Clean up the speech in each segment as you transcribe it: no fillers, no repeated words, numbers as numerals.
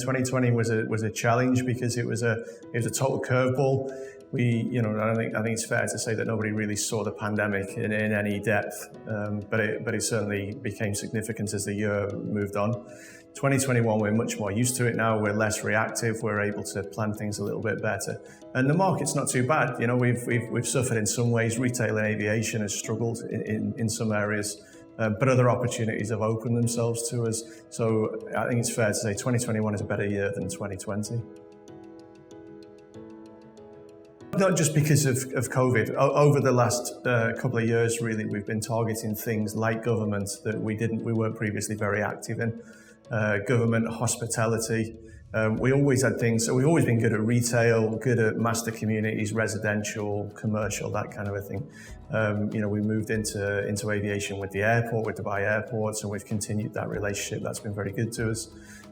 2020 was a challenge because it was a total curveball. I think it's fair to say that nobody really saw the pandemic in any depth, but it certainly became significant as the year moved on. 2021, we're much more used to it now. We're less reactive. We're able to plan things a little bit better, and the market's not too bad. We've suffered in some ways. Retail and aviation has struggled in some areas, but other opportunities have opened themselves to us. So I think it's fair to say 2021 is a better year than 2020. Not just because of COVID. Over the last couple of years, really, we've been targeting things like government that we weren't previously very active in. Government, hospitality. We always had things, so we've always been good at retail, good at master communities, residential, commercial, that kind of a thing. We moved into aviation with the airport, with Dubai Airport, so we've continued that relationship. That's been very good to us.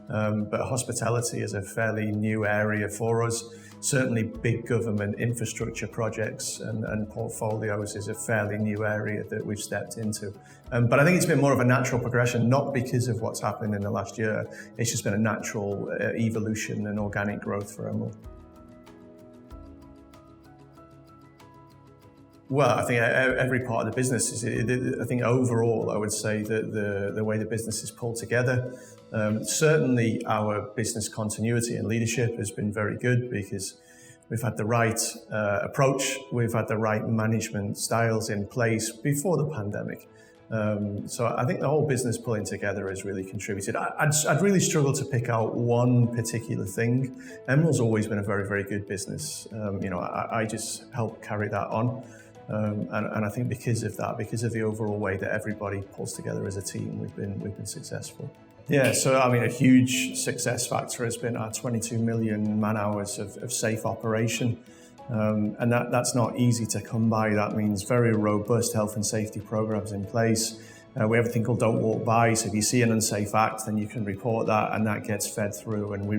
But hospitality is a fairly new area for us. Certainly big government infrastructure projects and portfolios is a fairly new area that we've stepped into. But I think it's been more of a natural progression, not because of what's happened in the last year. It's just been a natural evolution and organic growth for Emrill. Well, I think every part of the business I think overall, I would say that the way the business is pulled together, certainly our business continuity and leadership has been very good because we've had the right approach, we've had the right management styles in place before the pandemic. So I think the whole business pulling together has really contributed. I'd really struggle to pick out one particular thing. Emrill's always been a very, very good business. I just help carry that on. And I think because of that, because of the overall way that everybody pulls together as a team, we've been successful. Yeah, so I mean, a huge success factor has been our 22 million man hours of safe operation. And that's not easy to come by. That means very robust health and safety programs in place. We have a thing called Don't Walk By, so if you see an unsafe act, then you can report that, and that gets fed through. And we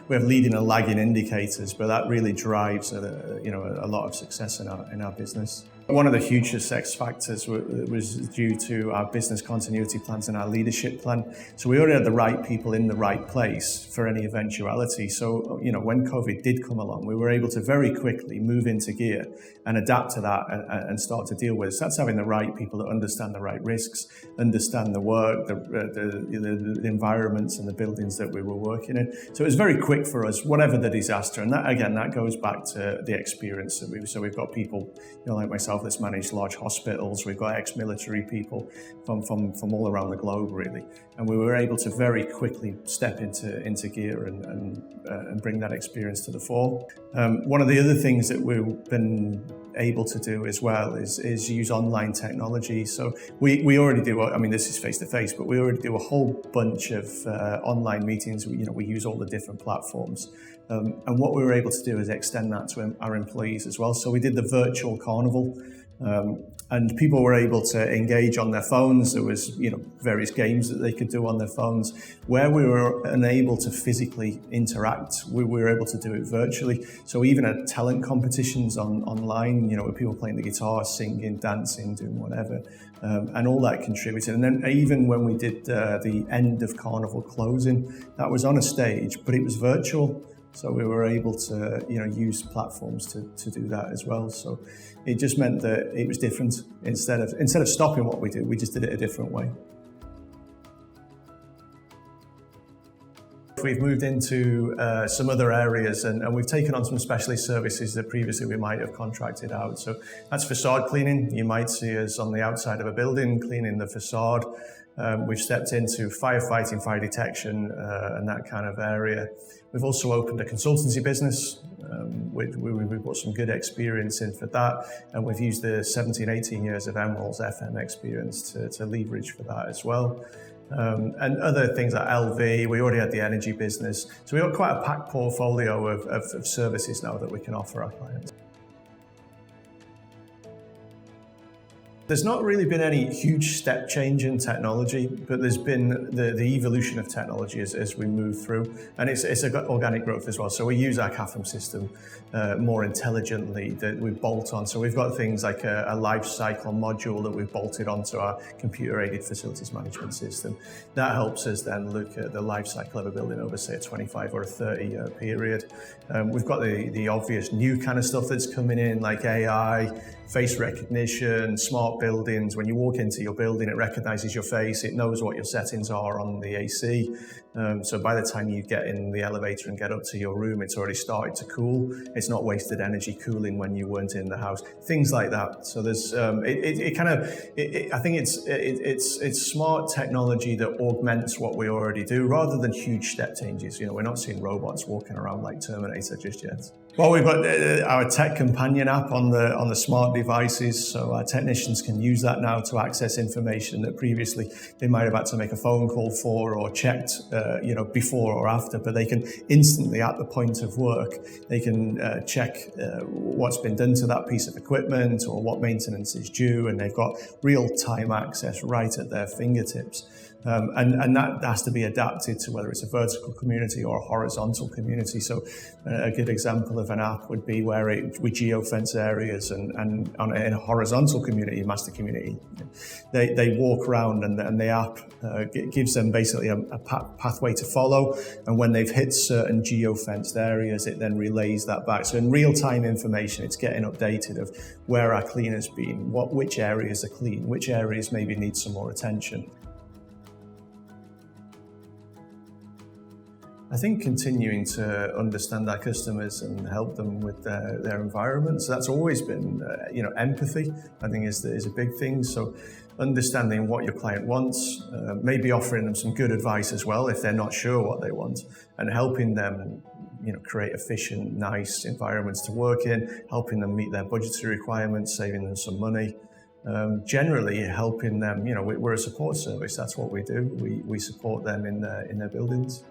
have leading and lagging indicators, but that really drives a lot of success in our business. One of the huge success factors was due to our business continuity plans and our leadership plan. So we already had the right people in the right place for any eventuality. So, when COVID did come along, we were able to very quickly move into gear and adapt to that and start to deal with it. So that's having the right people that understand the right risks, understand the work, the environments and the buildings that we were working in. So it was very quick for us, whatever the disaster. And that goes back to the experience that we've got people, like myself, that's managed large hospitals. We've got ex-military people from all around the globe, really. And we were able to very quickly step into gear and bring that experience to the fore. One of the other things that we've been able to do as well is use online technology. So we already do, this is face-to-face, but we already do a whole bunch of online meetings. We use all the different platforms. And what we were able to do is extend that to our employees as well. So we did the virtual carnival, and people were able to engage on their phones. There was, various games that they could do on their phones. Where we were unable to physically interact, we were able to do it virtually. So even at talent competitions online, with people playing the guitar, singing, dancing, doing whatever, and all that contributed. And then even when we did the end of carnival closing, that was on a stage, but it was virtual. So we were able to, use platforms to do that as well. So it just meant that it was different. Instead of stopping what we do, we just did it a different way. We've moved into some other areas and we've taken on some specialist services that previously we might have contracted out. So that's facade cleaning. You might see us on the outside of a building cleaning the facade. We've stepped into firefighting, fire detection, and that kind of area. We've also opened a consultancy business. We've got some good experience in for that, and we've used the 17, 18 years of Emrill's FM experience to leverage for that as well. And other things like LV, we already had the energy business. So we've got quite a packed portfolio of services now that we can offer our clients. There's not really been any huge step change in technology, but there's been the evolution of technology as we move through, and it's organic growth as well. So we use our CAFM system more intelligently, that we bolt on. So we've got things like a life cycle module that we've bolted onto our computer-aided facilities management system. That helps us then look at the life cycle of a building over, say, a 25 or a 30-year period. We've got the obvious new kind of stuff that's coming in, like AI, face recognition, smart buildings. When you walk into your building, it recognizes your face, it knows what your settings are on the AC. So by the time you get in the elevator and get up to your room, it's already started to cool. It's not wasted energy cooling when you weren't in the house. Things like that. So there's, I think it's smart technology that augments what we already do, rather than huge step changes. You know, we're not seeing robots walking around like Terminator just yet. Well, we've got our Tech Companion app on the smart devices, so our technicians can use that now to access information that previously they might have had to make a phone call for or checked, before or after. But they can instantly, at the point of work, they can check what's been done to that piece of equipment or what maintenance is due, and they've got real-time access right at their fingertips. And that has to be adapted to whether it's a vertical community or a horizontal community. So a good example of an app would be where we geofence areas, and in a horizontal community, master community, they walk around, and the app gives them basically a pathway to follow. And when they've hit certain geofenced areas, it then relays that back. So in real-time information, it's getting updated of where our cleaner's been, which areas are clean, which areas maybe need some more attention. I think continuing to understand our customers and help them with their environments, that's always been, empathy, I think is a big thing. So understanding what your client wants, maybe offering them some good advice as well if they're not sure what they want, and helping them create efficient, nice environments to work in, helping them meet their budgetary requirements, saving them some money. Generally helping them, we're a support service, that's what we do. We support them in their buildings.